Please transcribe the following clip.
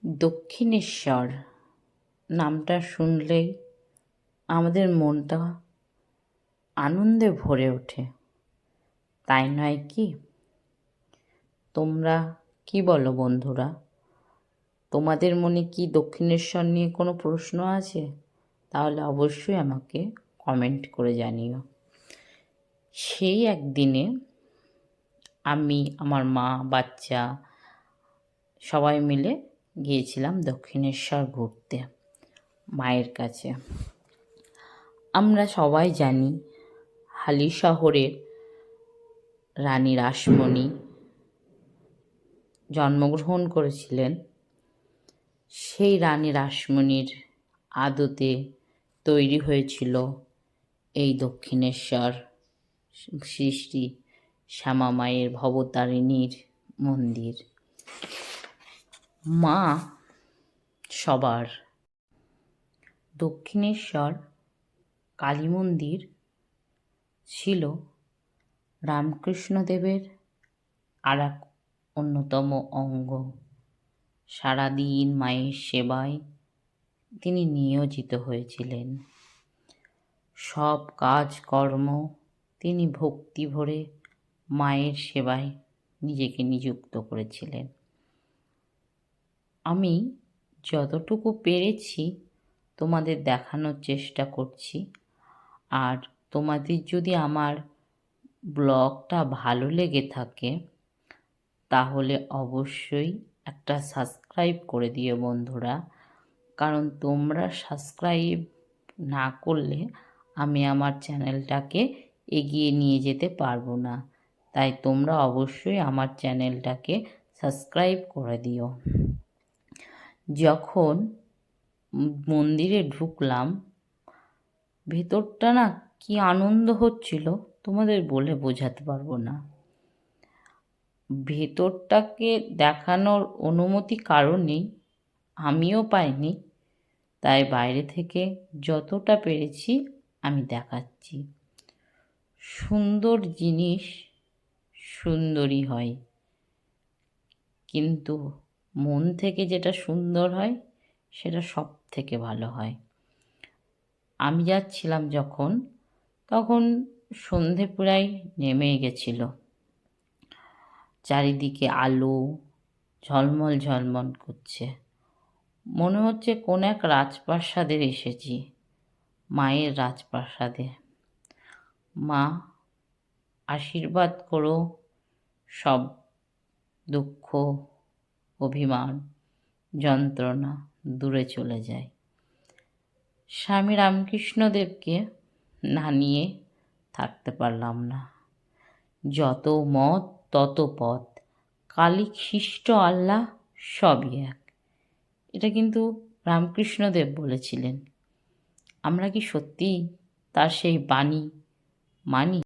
দক্ষিণেশ্বর নামটা শুনলেই আমাদের মনটা আনন্দে ভরে ওঠে, তাই নয় কি? তোমরা কি বলো বন্ধুরা? তোমাদের মনে কি দক্ষিণেশ্বর নিয়ে কোনো প্রশ্ন আছে? তাহলে অবশ্যই আমাকে কমেন্ট করে জানিও। সেই একদিনে আমি, আমার মা, বাচ্চা সবাই মিলে গিয়েছিলাম দক্ষিণেশ্বর ঘুরতে মায়ের কাছে। আমরা সবাই জানি হালি শহরের রানী রাসমণি জন্মগ্রহণ করেছিলেন। সেই রানী রাসমণির আদতে তৈরি হয়েছিল এই দক্ষিণেশ্বর শ্রী শ্রী শ্যামা মায়ের ভবতারিণীর মন্দির। মা সবার। দক্ষিণেশ্বর কালী মন্দির ছিল রামকৃষ্ণদেবের আর এক অন্যতম অঙ্গ। সারাদিন মায়ের সেবায় তিনি নিয়োজিত হয়েছিলেন। সব কাজকর্ম তিনি ভক্তি ভরে মায়ের সেবায় নিজেকে নিযুক্ত করেছিলেন। আমি যতটুকু পেরেছি তোমাদের দেখানোর চেষ্টা করছি। আর তোমাদের যদি আমার ব্লগটা ভালো লেগে থাকে তাহলে অবশ্যই একটা সাবস্ক্রাইব করে দিও বন্ধুরা, কারণ তোমরা সাবস্ক্রাইব না করলে আমি আমার চ্যানেলটাকে এগিয়ে নিয়ে যেতে পারবো না। তাই তোমরা অবশ্যই আমার চ্যানেলটাকে সাবস্ক্রাইব করে দিও। যখন মন্দিরে ঢুকলাম, ভেতরটা না কি আনন্দ হচ্ছিল তোমাদের বলে বোঝাতে পারবো না। ভেতরটাকে দেখানোর অনুমতি কারণেই আমিও পাইনি, তাই বাইরে থেকে যতটা পেরেছি আমি দেখাচ্ছি। সুন্দর জিনিস সুন্দরই হয়, কিন্তু মন থেকে যেটা সুন্দর হয় সেটা সব থেকে ভালো হয়। আমি যাচ্ছিলাম তখন সন্ধে প্রায় নেমে গেছিল। চারিদিকে আলো ঝলমল ঝলমল করছে, মনে হচ্ছে কোন এক রাজপ্রাসাদে এসেছি, মায়ের রাজপ্রাসাদে। মা আশীর্বাদ করো, সব দুঃখ অভিমান যন্ত্রণা দূরে চলে যায়। স্বামী রামকৃষ্ণদেবকে না নিয়ে থাকতে পারলাম না। যত মত তত পথ, কালী খ্রিস্ট আল্লাহ সবই এক। এটা কিন্তু রামকৃষ্ণদেব বলেছিলেন। আমরা কি সত্যিই তার সেই বাণী মানি?